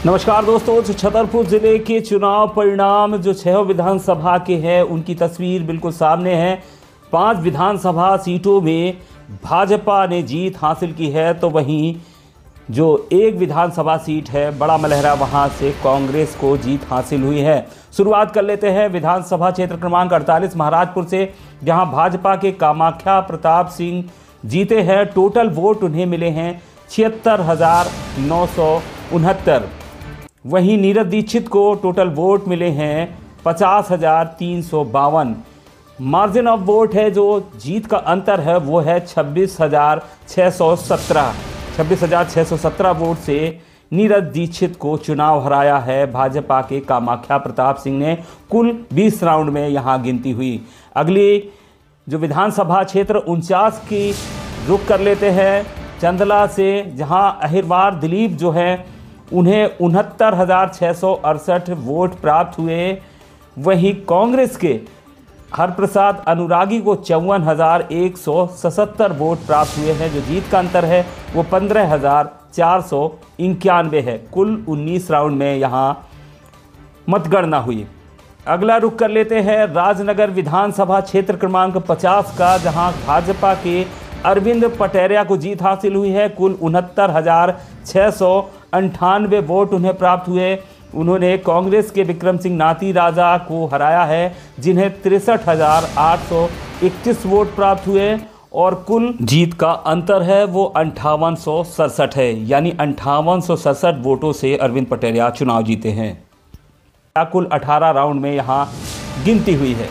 नमस्कार दोस्तों, छतरपुर जिले के चुनाव परिणाम जो 6 विधानसभा के हैं उनकी तस्वीर बिल्कुल सामने है। 5 विधानसभा सीटों में भाजपा ने जीत हासिल की है, तो वहीं जो एक विधानसभा सीट है बड़ा मलहरा, वहां से कांग्रेस को जीत हासिल हुई है। शुरुआत कर लेते हैं विधानसभा क्षेत्र क्रमांक 48 महाराजपुर से, जहां भाजपा के कामाख्या प्रताप सिंह जीते हैं। टोटल वोट उन्हें मिले हैं 76,969। वहीं नीरज दीक्षित को टोटल वोट मिले हैं 50,352। मार्जिन ऑफ वोट है, जो जीत का अंतर है वो है 26,617 वोट से नीरज दीक्षित को चुनाव हराया है भाजपा के कामाख्या प्रताप सिंह ने। कुल 20 राउंड में यहां गिनती हुई। अगली जो विधानसभा क्षेत्र 49 की रुख कर लेते हैं, चंदला से, जहां अहिरवार दिलीप जो है उन्हें 69,668 वोट प्राप्त हुए। वहीं कांग्रेस के हरप्रसाद अनुरागी को 54,177 वोट प्राप्त हुए हैं। जो जीत का अंतर है वो 15,491 है। कुल 19 राउंड में यहां मतगणना हुई। अगला रुख कर लेते हैं राजनगर विधानसभा क्षेत्र क्रमांक 50 का, जहां भाजपा के अरविंद पटेरिया को जीत हासिल हुई है। कुल 69,698 वोट उन्हें प्राप्त हुए। उन्होंने कांग्रेस के विक्रम सिंह नाती राजा को हराया है, जिन्हें 63,831 वोट प्राप्त हुए, और कुल जीत का अंतर है वो 5867 है। यानी 5867 वोटों से अरविंद पटेरिया चुनाव जीते हैं। कुल 18 राउंड में यहां गिनती हुई है,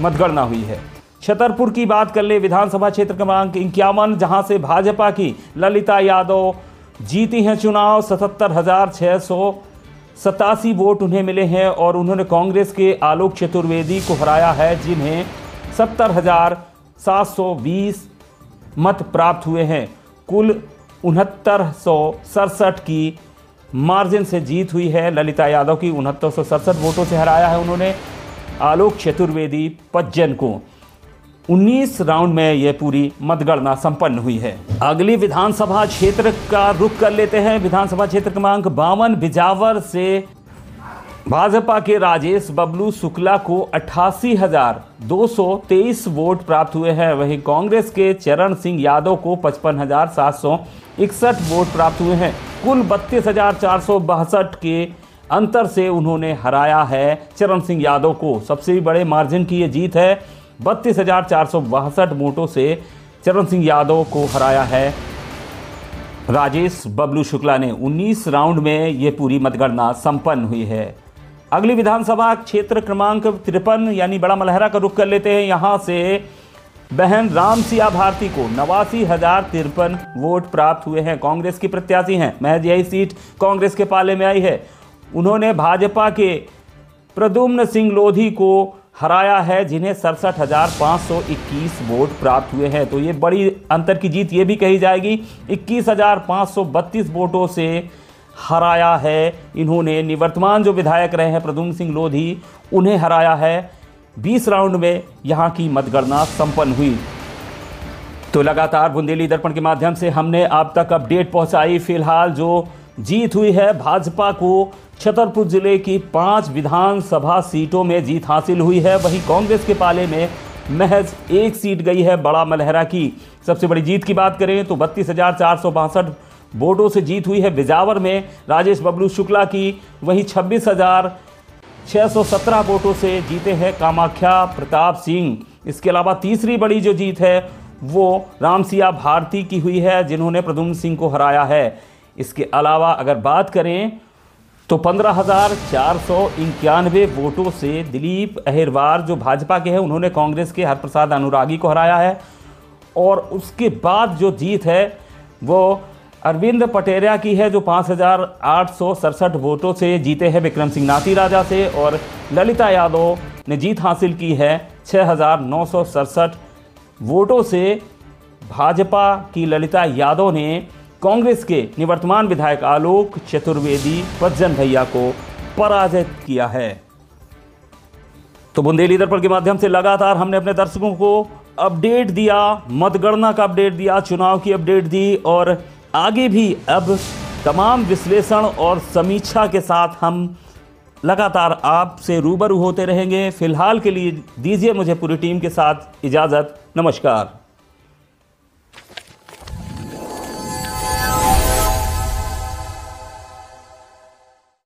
मतगणना हुई है। छतरपुर की बात कर ले, विधानसभा क्षेत्र क्रमांक 51, जहां से भाजपा की ललिता यादव जीती हैं चुनाव। 77,687 वोट उन्हें मिले हैं, और उन्होंने कांग्रेस के आलोक चतुर्वेदी को हराया है, जिन्हें 70,720 मत प्राप्त हुए हैं। कुल 6967 की मार्जिन से जीत हुई है ललिता यादव की। 6967 वोटों से हराया है उन्होंने आलोक चतुर्वेदी पज्जन को। 19 राउंड में यह पूरी मतगणना संपन्न हुई है। अगली विधानसभा क्षेत्र का रुख कर लेते हैं, विधानसभा क्षेत्र क्रमांक 52 बिजावर से भाजपा के राजेश बबलू शुक्ला को 88,223 वोट प्राप्त हुए हैं। वहीं कांग्रेस के चरण सिंह यादव को 55,761 वोट प्राप्त हुए हैं। कुल 32,462 के अंतर से उन्होंने हराया है चरण सिंह यादव को। सबसे बड़े मार्जिन की ये जीत है। 32,462 वोटों से चरण सिंह यादव को हराया है राजेश बबलू शुक्ला ने। 19 राउंड में ये पूरी मतगणना संपन्न हुई है। अगली विधानसभा क्षेत्र क्रमांक 53 यानी बड़ा मलहरा का रुख कर लेते हैं। यहां से बहन रामसिया भारती को 89,053 वोट प्राप्त हुए हैं। कांग्रेस की प्रत्याशी हैं, महज यही सीट कांग्रेस के पाले में आई है। उन्होंने भाजपा के प्रद्युम्न सिंह लोधी को हराया है, जिन्हें 67,521 वोट प्राप्त हुए हैं। तो ये बड़ी अंतर की जीत ये भी कही जाएगी। 21,532 वोटों से हराया है इन्होंने। निवर्तमान जो विधायक रहे हैं प्रद्युम्न सिंह लोधी, उन्हें हराया है। 20 राउंड में यहाँ की मतगणना संपन्न हुई। तो लगातार बुंदेली दर्पण के माध्यम से हमने आप तक अपडेट पहुँचाई। फिलहाल जो जीत हुई है भाजपा को छतरपुर जिले की 5 विधानसभा सीटों में जीत हासिल हुई है। वहीं कांग्रेस के पाले में महज एक सीट गई है बड़ा मलहरा की। सबसे बड़ी जीत की बात करें तो 32,462 वोटों से जीत हुई है बिजावर में राजेश बबलू शुक्ला की। वहीं 26,617 वोटों से जीते हैं कामाख्या प्रताप सिंह। इसके अलावा तीसरी बड़ी जो जीत है वो रामसिया भारती की हुई है, जिन्होंने प्रद्युम्न सिंह को हराया है। इसके अलावा अगर बात करें तो 15,491 वोटों से दिलीप अहिरवार जो भाजपा के हैं, उन्होंने कांग्रेस के हरप्रसाद अनुरागी को हराया है। और उसके बाद जो जीत है वो अरविंद पटेरिया की है, जो 5,867 वोटों से जीते हैं विक्रम सिंह नाती राजा से। और ललिता यादव ने जीत हासिल की है 6,967 वोटों से। भाजपा की ललिता यादव ने कांग्रेस के निवर्तमान विधायक आलोक चतुर्वेदी पज्जन भैया को पराजित किया है। तो बुंदेली दर्पण के माध्यम से लगातार हमने अपने दर्शकों को अपडेट दिया, मतगणना का अपडेट दिया, चुनाव की अपडेट दी, और आगे भी अब तमाम विश्लेषण और समीक्षा के साथ हम लगातार आपसे रूबरू होते रहेंगे। फिलहाल के लिए दीजिए मुझे पूरी टीम के साथ इजाज़त। नमस्कार।